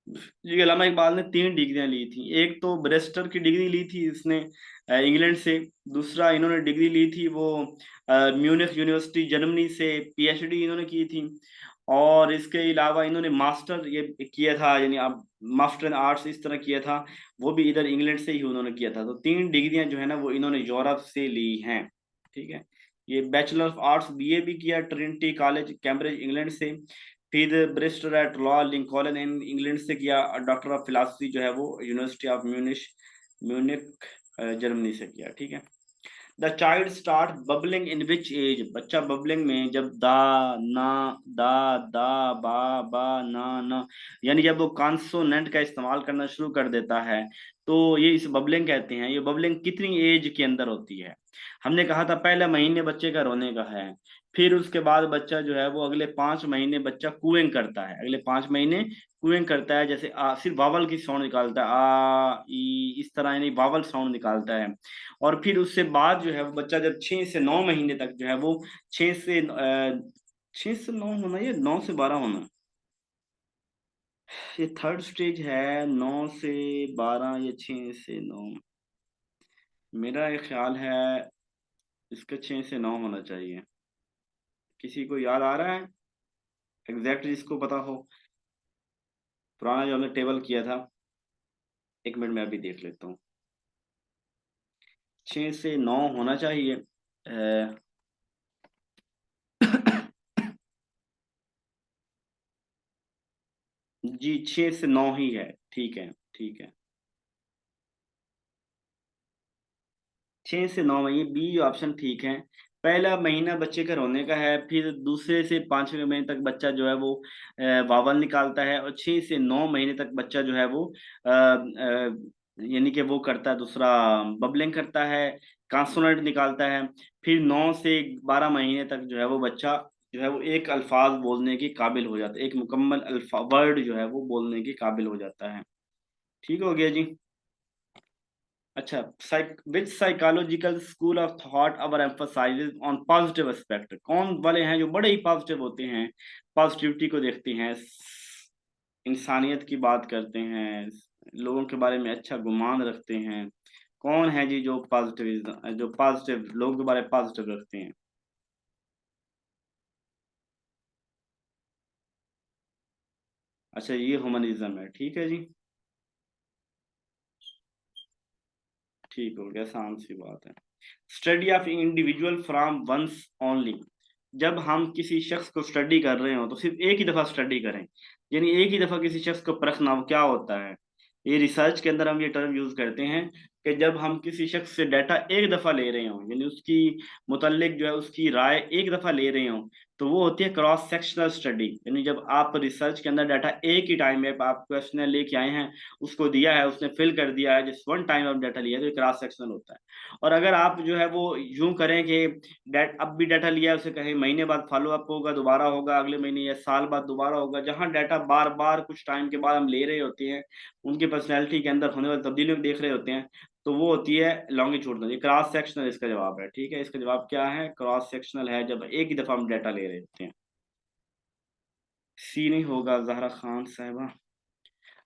जी, अलामा इकबाल ने 3 डिग्रियां ली थी। एक तो बैरिस्टर की डिग्री ली थी इसने इंग्लैंड से। दूसरा इन्होंने डिग्री ली थी वो म्यूनिख यूनिवर्सिटी जर्मनी से, पीएचडी इन्होंने की थी। और इसके अलावा इन्होंने मास्टर ये किया था, यानी अब मास्टर इन आर्ट्स इस तरह किया था, वो भी इधर इंग्लैंड से ही उन्होंने किया था। तो 3 डिग्रियां जो है ना वो इन्होंने यूरोप से ली हैं, ठीक है। ये बैचलर ऑफ आर्ट्स बीए भी किया ट्रिनिटी कॉलेज कैम्ब्रिज इंग्लैंड से। फिर barrister at law Lincoln Inn England से किया। डॉक्टर ऑफ फिलोसफी जो है वो यूनिवर्सिटी ऑफ म्यूनिख जर्मनी से किया, ठीक है। The child start babbling in which age. बच्चा बबलिंग में जब दा, ना, दा, दा, बा, बा, ना, यानी जब वो कॉन्सोनेंट का इस्तेमाल करना शुरू कर देता है, तो ये इस बबलिंग कहते हैं। ये बबलिंग कितनी एज के अंदर होती है? हमने कहा था पहले महीने बच्चे का रोने का है, फिर उसके बाद बच्चा जो है वो अगले 5 महीने बच्चा कूइंग करता है, अगले 5 महीने कूइंग करता है, जैसे सिर्फ वावल की साउंड निकालता है, आ ई, इस तरह, यानी वावल साउंड निकालता है। और फिर उससे बाद जो है वो बच्चा जब 6 से 9 महीने तक जो है वो 6 से 9 होना, ये 9 से 12 होना, ये थर्ड स्टेज है। 9 से 12 या 6 से 9, मेरा ये ख्याल है इसका 6 से 9 होना चाहिए। किसी को याद आ रहा है एग्जैक्ट जिसको पता हो? पुराना जो हमने टेबल किया था, 1 मिनट में अभी देख लेता हूँ। 6 से 9 होना चाहिए। जी 6 से 9 ही है, ठीक है, ठीक है। 6 से 9 में ये बी ऑप्शन ठीक है। पहला महीना बच्चे का रोने का है, फिर दूसरे से पांचवें महीने तक बच्चा जो है वो वावल निकालता है, और 6 से 9 महीने तक बच्चा जो है वो यानी कि वो करता है, दूसरा बबलिंग करता है, कॉन्सोनेंट निकालता है। फिर 9 से 12 महीने तक जो है वो बच्चा जो है वो एक अल्फाज बोलने के काबिल हो जाता है, एक मुकम्मल अल्फा वर्ड जो है वो बोलने के काबिल हो जाता है। ठीक हो गया जी। अच्छा, which psychological school of thought our emphasises on positive aspect, कौन वाले हैं जो बड़े ही पॉजिटिव होते हैं, पॉजिटिविटी को देखते हैं, इंसानियत की बात करते हैं, लोगों के बारे में अच्छा गुमान रखते हैं? कौन है जी जो पॉजिटिव लोगों के बारे में पॉजिटिव रखते हैं? अच्छा, ये ह्यूमनिज्म है, ठीक है जी। ठीक हो गया, आसान सी बात है। Study of individual from once only, जब हम किसी शख्स को स्टडी कर रहे हो तो सिर्फ एक ही दफा स्टडी करें, यानी एक ही दफा किसी शख्स को परखना, वो क्या होता है? ये रिसर्च के अंदर हम ये टर्म यूज करते हैं कि जब हम किसी शख्स से डाटा एक दफा ले रहे हो, यानी उसकी मुतल्लिक जो है उसकी राय एक दफा ले रहे हो, तो वो होती है क्रॉस सेक्शनल स्टडी। यानी जब आप रिसर्च के अंदर डाटा एक ही टाइम में आप क्वेश्चन लेके आए हैं, उसको दिया है, उसने फिल कर दिया है, जिस वन टाइम आप डाटा लिया है, तो ये क्रॉस सेक्शनल होता है। और अगर आप जो है वो यूं करें कि डेट अब भी डाटा लिया है, उसे कहें महीने बाद फॉलो अप होगा, दोबारा होगा अगले महीने, या साल बाद दोबारा होगा, जहां डाटा बार बार कुछ टाइम के बाद हम ले रहे होते हैं, उनके पर्सनैलिटी के अंदर होने वाली तब्दीलियों को देख रहे होते हैं, तो वो होती है लॉन्गिट्यूडनल। ये क्रॉस सेक्शनल इसका जवाब है, ठीक है। इसका जवाब क्या है? क्रॉस सेक्शनल है, जब एक ही दफा हम डाटा ले रहे होते हैं। सी नहीं होगा जहरा खान साहबा।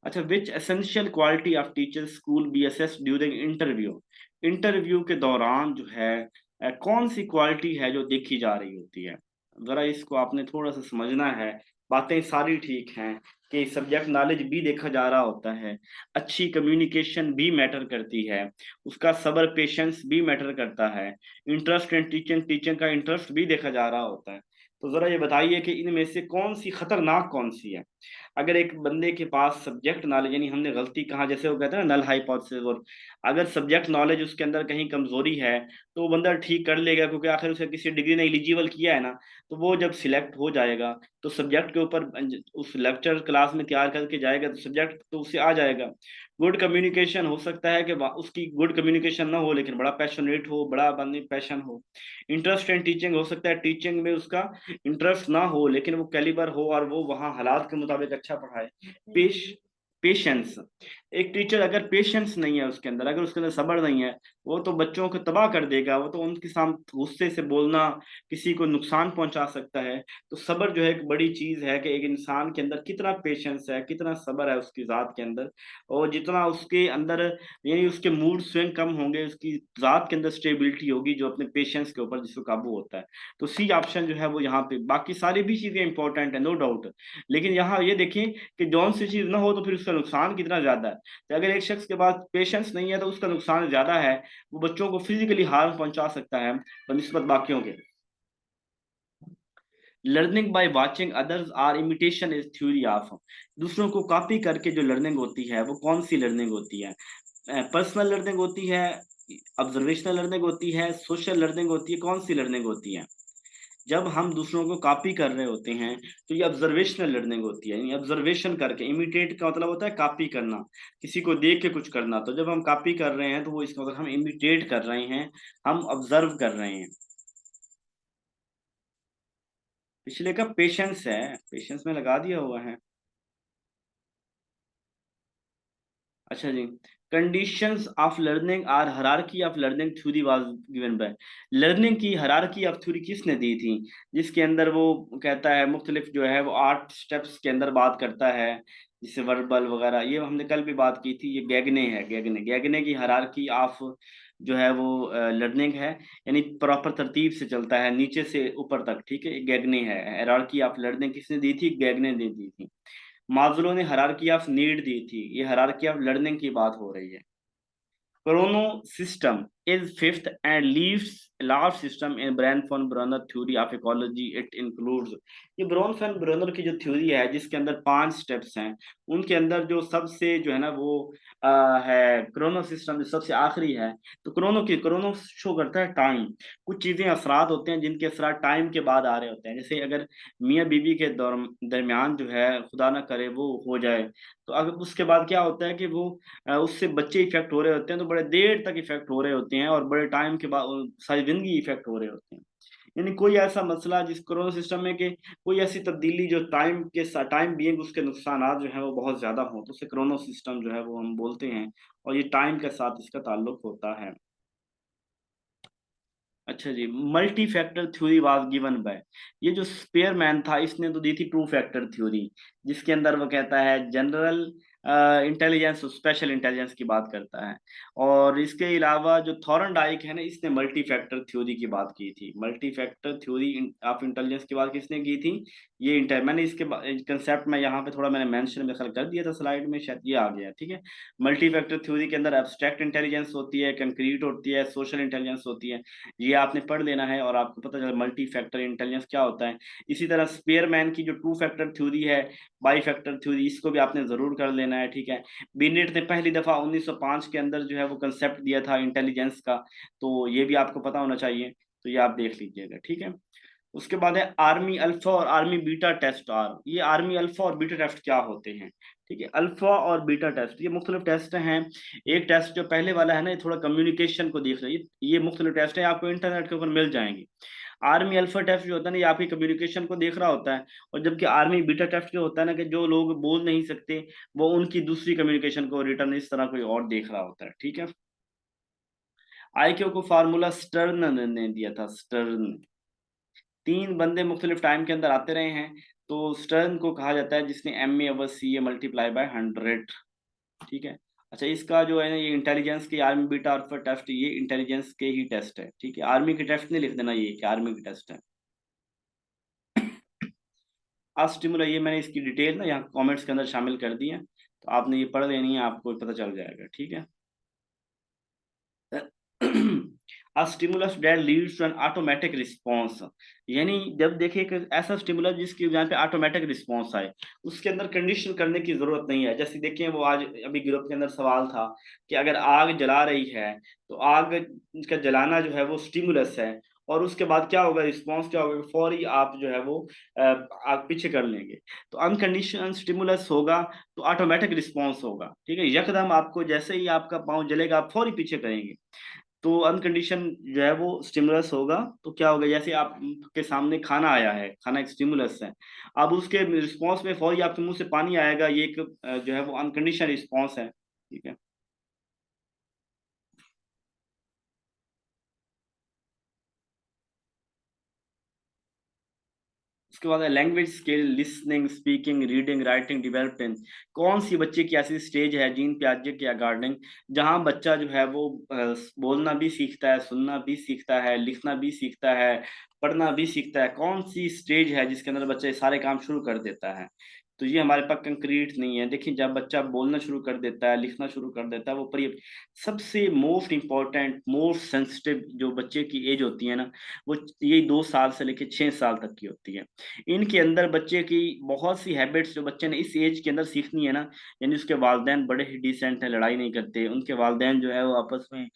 अच्छा, which essential quality of teacher school be assessed during interview, interview के दौरान जो है कौन सी क्वालिटी है जो देखी जा रही होती है? जरा इसको आपने थोड़ा सा समझना है। बातें सारी ठीक हैं कि सब्जेक्ट नॉलेज भी देखा जा रहा होता है, अच्छी कम्युनिकेशन भी मैटर करती है, उसका सब्र पेशेंस भी मैटर करता है, इंटरेस्ट इन टीचिंग, टीचिंग का इंटरेस्ट भी देखा जा रहा होता है। तो जरा ये बताइए कि इनमें से कौन सी खतरनाक कौन सी है? अगर एक बंदे के पास सब्जेक्ट नॉलेज, यानी हमने गलती कहा, जैसे वो कहते हैं ना नल हाइपोथेसिस, और अगर सब्जेक्ट नॉलेज उसके अंदर कहीं कमजोरी है, तो वो बंदा ठीक कर लेगा, क्योंकि आखिर उसे किसी डिग्री ने एलिजिबल किया है ना। तो वो जब सिलेक्ट हो जाएगा, तो सब्जेक्ट के ऊपर उस लेक्चर क्लास में तैयार करके जाएगा, तो सब्जेक्ट तो उसे आ जाएगा। गुड कम्युनिकेशन हो सकता है कि उसकी गुड कम्युनिकेशन ना हो, लेकिन बड़ा पैशनेट हो, बड़ा बंदे पैशन हो। इंटरेस्ट इन टीचिंग हो सकता है टीचिंग में उसका इंटरेस्ट ना हो, लेकिन वो कैलिबर हो और वो वहाँ हालात के मुताबिक अच्छा पढ़ाए। पेश पेशेंस, एक टीचर अगर पेशेंस नहीं है उसके अंदर, अगर उसके अंदर सब्र नहीं है, वो तो बच्चों को तबाह कर देगा, वो तो उनके सामने गुस्से से बोलना किसी को नुकसान पहुंचा सकता है। तो सब्र जो है एक बड़ी चीज है, कि एक इंसान के अंदर कितना पेशेंस है, कितना सब्र है उसकी जात के अंदर, और जितना उसके अंदर, यानी उसके मूड स्विंग कम होंगे, उसकी जात के अंदर स्टेबिलिटी होगी, जो अपने पेशेंस के ऊपर जिसको काबू होता है। तो सी ऑप्शन जो है वो यहाँ पे, बाकी सारी भी चीजें इंपॉर्टेंट है, नो डाउट, लेकिन यहाँ ये देखें कि जौन सी चीज ना हो तो फिर उसका नुकसान कितना ज्यादा है। तो अगर एक शख्स के पास पेशेंस नहीं है, तो उसका नुकसान ज्यादा है, वो बच्चों को फिजिकली हार्म पहुंचा सकता है बनस्बत बाकियों के। Learning by watching others or imitation is theory of, दूसरों को कॉपी करके जो लर्निंग होती है वो कौन सी लर्निंग होती है? पर्सनल लर्निंग होती है, ऑब्जर्वेशनल लर्निंग होती है, सोशल लर्निंग होती है, कौन सी लर्निंग होती है? जब हम दूसरों को कॉपी कर रहे होते हैं, तो ये ऑब्जर्वेशनल लर्निंग होती है, यानी ऑब्जर्वेशन करके, इमिटेट का मतलब होता है कॉपी करना, किसी को देख के कुछ करना। तो जब हम कॉपी कर रहे हैं, तो वो इसका मतलब हम इमिटेट कर रहे हैं, हम ऑब्जर्व कर रहे हैं। पिछले का पेशेंस है, पेशेंस में लगा दिया हुआ है। अच्छा जी, conditions of learning are hierarchy of learning theory was given by, learning की हायरार्की ऑफ थ्योरी किसने दी थी? जिसके अंदर वो कहता है मुख्तलिफ जो है वो 8 स्टेप्स के अंदर बात करता है, जिसे वर्बल वगैरह, ये हमने कल भी बात की थी, ये गैगने है, गैगने, गैगने की हायरार्की ऑफ जो है वो लर्निंग है, यानी प्रॉपर तरतीब से चलता है नीचे से ऊपर तक, ठीक है, गैगने है। हायरार्की ऑफ लर्निंग किसने दी थी? गैगने ने दी थी। मास्लो ने हायरार्की ऑफ नीड दी थी, ये हायरार्की ऑफ लर्निंग की बात हो रही है। Chrono system, is fifth and leaves large system in Brand von Brunner theory of ecology. It includes, ये ब्रॉन फैन ब्रनर की जो थ्योरी है जिसके अंदर 5 स्टेप्स हैं, उनके अंदर जो सबसे जो है ना वो है क्रोनो सिस्टम, जो सबसे आखिरी है। तो क्रोनो शो करता है टाइम। कुछ चीजें असरात होते हैं जिनके असरात टाइम के बाद आ रहे होते हैं, जैसे अगर मियाँ बीवी के दरमियान जो है खुदा ना करे वो हो जाए, तो अगर उसके बाद क्या होता है कि वो उससे बच्चे इफेक्ट हो रहे होते हैं, तो बड़े देर तक इफेक्ट हो रहे होते हैं और बड़े टाइम के बाद सारी जिंदगी इफेक्ट हो रहे होते हैं। यानी कोई ऐसा मसला जिस कोरोना सिस्टम में कि कोई ऐसी तब्दीली जो टाइम बीइंग उसके नुकसानात जो है वो बहुत ज्यादा हो, तो उसे कोरोना सिस्टम जो है वो हम बोलते हैं, और ये टाइम के साथ इसका ताल्लुक होता है। अच्छा जी, multi factor theory was given by, ये जो स्पेयरमैन था इसने तो दी थी टू फैक्टर थ्योरी, जिसके अंदर वो कहता है जनरल इंटेलिजेंस और स्पेशल इंटेलिजेंस की बात करता है। और इसके अलावा जो थॉरनडाइक है ना, इसने मल्टी फैक्टर थ्योरी की बात की थी। Multi factor theory of intelligence की बात किसने की थी? ये इंटर मैंने इसके कंसेप्ट में यहाँ पे थोड़ा मैंने मेंशन में कर दिया था स्लाइड में, शायद ये आ गया। ठीक है, मल्टी फैक्टर थ्योरी के अंदर एब्स्ट्रैक्ट इंटेलिजेंस होती है, कंक्रीट होती है, सोशल इंटेलिजेंस होती है। ये आपने पढ़ लेना है और आपको पता चला मल्टी फैक्टर इंटेलिजेंस क्या होता है। इसी तरह स्पेयरमैन की जो टू फैक्टर थ्योरी है, बाई फैक्टर थ्योरी, इसको भी आपने जरूर कर लेना है। ठीक है, बिनेट ने पहली दफा 1905 के अंदर जो है वो कंसेप्ट दिया था इंटेलिजेंस का, तो ये भी आपको पता होना चाहिए, तो ये आप देख लीजिएगा। ठीक है, उसके बाद है आर्मी अल्फा और आर्मी बीटा टेस्ट आर। ये आर्मी अल्फा और बीटा टेस्ट क्या होते हैं? ठीक है, अल्फा और बीटा टेस्ट ये मुख्तलिफ टेस्ट हैं। एक टेस्ट जो पहले वाला है ना, ये थोड़ा कम्युनिकेशन को देख रहा है, ये मुख्तलिफ टेस्ट है, आपको इंटरनेट के ऊपर मिल जाएंगे। आर्मी अल्फा टेस्ट जो होता है ना, ये आपकी कम्युनिकेशन को देख रहा होता है, और जबकि आर्मी बीटा टेस्ट जो होता है ना, कि जो लोग बोल नहीं सकते वो उनकी दूसरी कम्युनिकेशन को रिटर्न इस तरह कोई और देख रहा होता है। ठीक है, आईक्यू को फार्मूला स्टर्न ने दिया था, स्टर्न। 3 बंदे मुख्तलिफ टाइम के अंदर आते रहे हैं, तो स्टर्न को कहा जाता है जिसने MA over CA multiply by 100। ठीक है, अच्छा इसका जो है ना ये इंटेलिजेंस की आर्मी बीटा अल्फा टेस्ट, ये इंटेलिजेंस के ही टेस्ट है। ठीक है, आर्मी के टेस्ट नहीं लिख देना ये कि आर्मी के टेस्ट है। आज स्टिमुला ये मैंने इसकी डिटेल ना यहाँ कमेंट्स के अंदर शामिल कर दी है, तो आपने ये पढ़ लेनी है, आपको पता चल जाएगा। ठीक है, a stimulus that leads to an automatic response, यानी जब देखिए कि ऐसा स्टिमुलस जिसकी वजह पे ऑटोमेटिक रिस्पॉन्स आए, उसके अंदर कंडीशन करने की जरूरत नहीं है। जैसे देखिए वो आज अभी ग्रुप के अंदर सवाल था कि अगर आग जला रही है, तो आग का जलाना जो है वो स्टिमुलस है, और उसके बाद क्या होगा, रिस्पॉन्स क्या होगा, फौरी आप जो है वो आग पीछे कर लेंगे। तो अनकंडीशनल स्टिमुलस होगा तो ऑटोमेटिक रिस्पॉन्स होगा। ठीक है, यकदम आपको जैसे ही आपका पाँव जलेगा आप फौरी पीछे करेंगे। तो अनकंडीशन जो है वो स्टिमुलस होगा, तो क्या होगा, जैसे आपके सामने खाना आया है, खाना एक स्टिमुलस है, अब उसके रिस्पॉन्स में फौरी आपके मुंह से पानी आएगा, ये एक जो है वो अनकंडीशनल रिस्पॉन्स है। ठीक है, उसके बाद है language skill, listening, speaking, reading, writing development. कौन सी बच्चे की ऐसी स्टेज है, जीन पियाजे या गार्डनिंग, जहां बच्चा जो है वो बोलना भी सीखता है, सुनना भी सीखता है, लिखना भी सीखता है, पढ़ना भी सीखता है? कौन सी स्टेज है जिसके अंदर बच्चा ये सारे काम शुरू कर देता है? तो ये हमारे पास कंक्रीट नहीं है। देखिए जब बच्चा बोलना शुरू कर देता है, लिखना शुरू कर देता है, वो पर सबसे मोस्ट इम्पॉर्टेंट, मोस्ट सेंसिटिव जो बच्चे की एज होती है ना, वो यही 2 साल से लेकर 6 साल तक की होती है। इनके अंदर बच्चे की बहुत सी हैबिट्स जो बच्चे ने इस एज के अंदर सीखनी है ना, यानी उसके वालिदैन बड़े ही डिसेंट है, लड़ाई नहीं करते, उनके वालिदैन जो है वो आपस में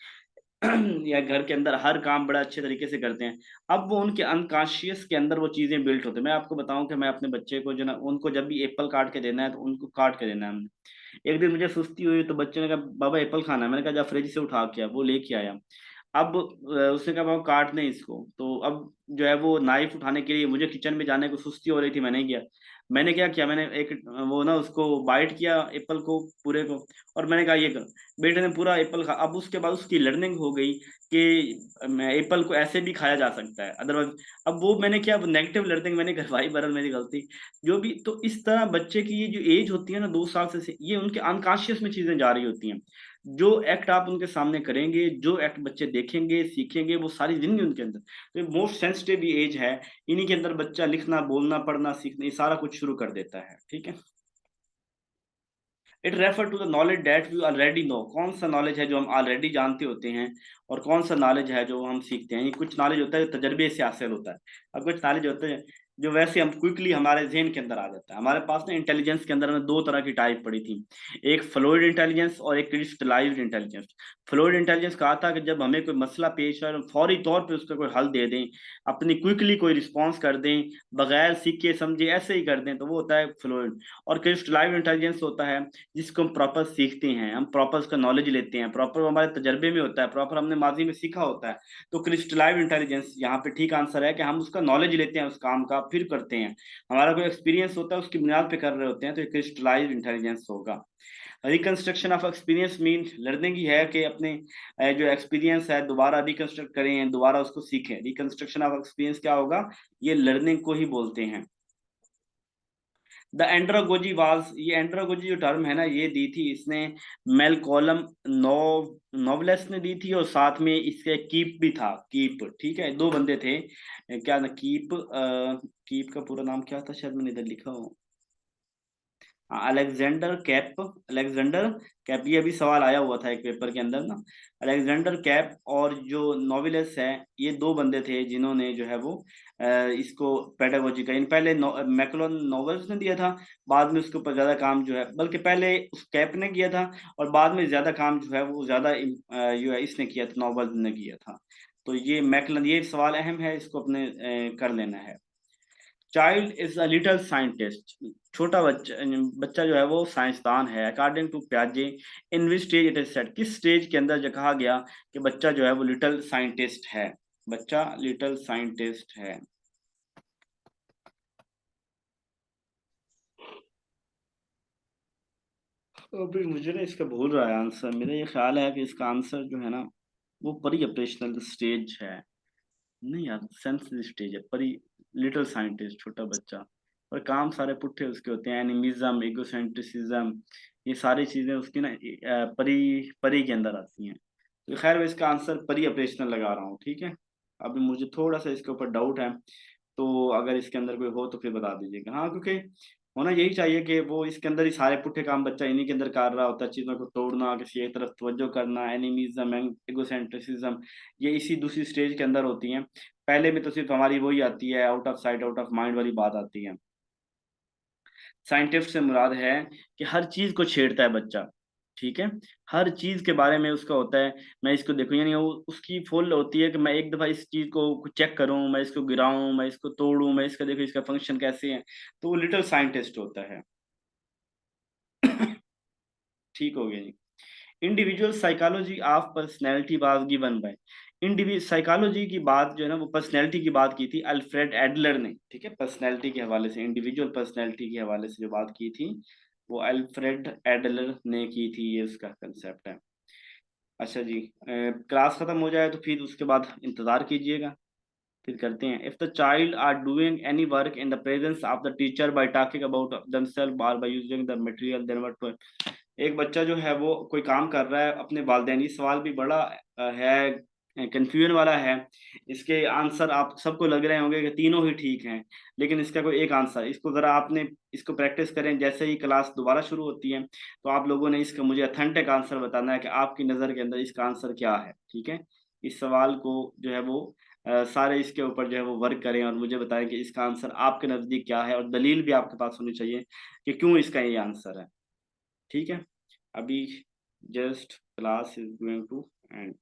या घर के अंदर हर काम बड़ा अच्छे तरीके से करते हैं। अब वो उनके अनकॉन्शियस के अंदर वो चीजें बिल्ट होती है। मैं आपको बताऊं कि मैं अपने बच्चे को जो ना, उनको जब भी एप्पल काट के देना है तो उनको काट के देना है हमने। एक दिन मुझे सुस्ती हुई तो बच्चे ने कहा बाबा एप्पल खाना है, मैंने कहा जा फ्रिज से उठा के आ, वो लेके आया। अब उसने कहा बाबा काट दें इसको, तो अब जो है वो नाइफ उठाने के लिए मुझे किचन में जाने को सुस्ती हो रही थी, मैंने गया। मैंने क्या किया, मैंने एक वो ना उसको बाइट किया एप्पल को पूरे को, और मैंने कहा ये कर। बेटे ने पूरा एप्पल खा। अब उसके बाद उसकी लर्निंग हो गई कि एप्पल को ऐसे भी खाया जा सकता है, अदरवाइज। अब वो मैंने क्या, नेगेटिव लर्निंग मैंने करवाई, बरल मेरी गलती जो भी। तो इस तरह बच्चे की ये जो एज होती है ना, 2 साल से ये उनके अनकॉन्शियस में चीजें जा रही होती हैं। जो एक्ट आप उनके सामने करेंगे, जो एक्ट बच्चे देखेंगे सीखेंगे, वो सारी जिंदगी उनके अंदर। तो ये मोस्ट सेंसिटिव एज है, इन्हीं के अंदर बच्चा लिखना, बोलना, पढ़ना, सीखना, ये सारा कुछ शुरू कर देता है। ठीक है, it refer to the knowledge that we already know. कौन सा नॉलेज है जो हम ऑलरेडी जानते होते हैं, और कौन सा नॉलेज है जो हम सीखते हैं। ये कुछ नॉलेज होता है जो तजर्बे से हासिल होता है, और कुछ नॉलेज होते हैं जो वैसे हम क्विकली हमारे जहन के अंदर आ जाता है। हमारे पास ना इंटेलिजेंस के अंदर में दो तरह की टाइप पड़ी थी, एक फ्लूइड इंटेलिजेंस और एक क्रिस्टलाइज्ड इंटेलिजेंस। फ्लूइड इंटेलिजेंस कहा था कि जब हमें कोई मसला पेश है, फौरी तौर पे उसका कोई हल दे दें, अपनी क्विकली कोई रिस्पॉन्स कर दें, बगैर सीखे समझे ऐसे ही कर दें, तो वो होता है फ्लूइड। और क्रिस्टलाइज्ड इंटेलिजेंस होता है जिसको हम प्रॉपर सीखते हैं, हम प्रॉपर उसका नॉलेज लेते हैं, प्रॉपर हमारे तजर्बे में होता है, प्रॉपर हमने माजी में सीखा होता है। तो क्रिस्टलाइज्ड इंटेलिजेंस यहाँ पे ठीक आंसर है कि हम उसका नॉलेज लेते हैं उस काम का, फिर करते हैं। हमारा कोई एक्सपीरियंस होता है उसकी बुनियाद पे कर रहे होते हैं, तो ये क्रिस्टलाइज्ड इंटेलिजेंस होगा। Reconstruction of experience mean learning ही है कि अपने जो एक्सपीरियंस है दोबारा रिकंस्ट्रक्ट करें, दोबारा उसको सीखें। रिकंस्ट्रक्शन ऑफ एक्सपीरियंस क्या होगा, ये लर्निंग को ही बोलते हैं। द एंड्रोगोजी वाज, ये एंड्रोगोजी जो टर्म है ना, ये दी थी इसने मेलकोलम नोवलेस ने दी थी, और साथ में इसके कीप भी था, कीप, ठीक है, दो बंदे थे। क्या ना, कीप, कीप का पूरा नाम क्या था, शायद मैंने इधर लिखा हो, हाँ, अलेक्जेंडर कैप। अलेक्जेंडर कैप, ये अभी सवाल आया हुआ था एक पेपर के अंदर ना। अलेक्जेंडर कैप और जो नोवेलिस है, ये दो बंदे थे जिन्होंने जो है वो इसको पेडागोजी का, इन पहले मैकलोन नॉवेल्स ने दिया था, बाद में उसके ऊपर ज्यादा काम जो है, बल्कि पहले उस कैप ने किया था, और बाद में ज्यादा काम जो है वो ज्यादा जो है इसने किया था, नॉवेल्स ने किया था। तो ये मैकलन, ये सवाल अहम है, इसको अपने कर लेना है। Child is a little scientist, छोटा बच्चा, बच्चा जो है वो साइंसदान है, अकॉर्डिंग टू प्याजे। In which stage it is set, किस स्टेज के अंदर जो कहा गया कि बच्चा जो है वो लिटिल साइंटिस्ट है, बच्चा लिटिल साइंटिस्ट है। अभी मुझे ना इसका भूल रहा है आंसर, मेरा ये ख्याल है कि इसका आंसर जो है ना वो परी ऑपरेशनल स्टेज है। नहीं यार, सेंसिटिव स्टेज है परी, लिटिल साइंटिस्ट छोटा बच्चा, और काम सारे पुट्ठे उसके होते हैं, एनिमिज्म, इगोसेंट्रिसिज्म, ये सारी चीजें उसकी ना परी परी के अंदर आती हैं। तो खैर मैं इसका आंसर परी ऑपरेशनल लगा रहा हूँ, ठीक है। अभी मुझे थोड़ा सा इसके ऊपर डाउट है, तो अगर इसके अंदर कोई हो तो फिर बता दीजिएगा। हाँ, क्योंकि होना यही चाहिए कि वो इसके अंदर ही सारे पुट्ठे काम बच्चा इन्हीं के अंदर कर रहा होता है, चीजों को तोड़ना, किसी एक तरफ तवज्जो करना, एनिमिज्म, एगोसेंट्रिसिज्म, ये इसी दूसरी स्टेज के अंदर होती हैं। पहले में तो सिर्फ हमारी वही आती है, out of sight out of mind वाली बात आती है। साइंटिस्ट से मुराद है कि हर चीज को छेड़ता है बच्चा, ठीक है, हर चीज के बारे में उसका होता है, मैं इसको देखूं, यानी वो उसकी फुल होती है कि मैं एक दफा इस चीज को चेक करूं, मैं इसको गिराऊं, मैं इसको तोड़ूं, मैं इसका देखूं इसका फंक्शन कैसे है। तो वो लिटिल साइंटिस्ट होता है। ठीक हो गया जी। Individual psychology of personality was given by, individual psychology की बात जो है ना वो पर्सनैलिटी की बात की थी अल्फ्रेड एडलर ने, ठीक है, पर्सनैलिटी के हवाले से, इंडिविजुअल पर्सनैलिटी के हवाले से जो बात की थी वो अल्फ्रेड एडलर ने की थी, ये उसका कंसेप्ट है। अच्छा जी, क्लास खत्म हो जाए तो फिर उसके बाद इंतजार कीजिएगा, फिर करते हैं। If the child are doing any work in the presence of the teacher by talking about themselves और by using the material, then what. एक बच्चा जो है वो कोई काम कर रहा है अपने वालिदैन, ये सवाल भी बड़ा है, कंफ्यूजन वाला है। इसके आंसर आप सबको लग रहे होंगे कि तीनों ही ठीक हैं, लेकिन इसका कोई एक आंसर, इसको जरा आपने इसको प्रैक्टिस करें, जैसे ही क्लास दोबारा शुरू होती है तो आप लोगों ने इसका मुझे अथेंटिक आंसर बताना है कि आपकी नज़र के अंदर इसका आंसर क्या है, ठीक है। इस सवाल को जो है वो सारे इसके ऊपर जो है वो वर्क करें, और मुझे बताएं कि इसका आंसर आपके नज़दीक क्या है, और दलील भी आपके पास होनी चाहिए कि क्यों इसका ये आंसर है, ठीक है। अभी just class is going to and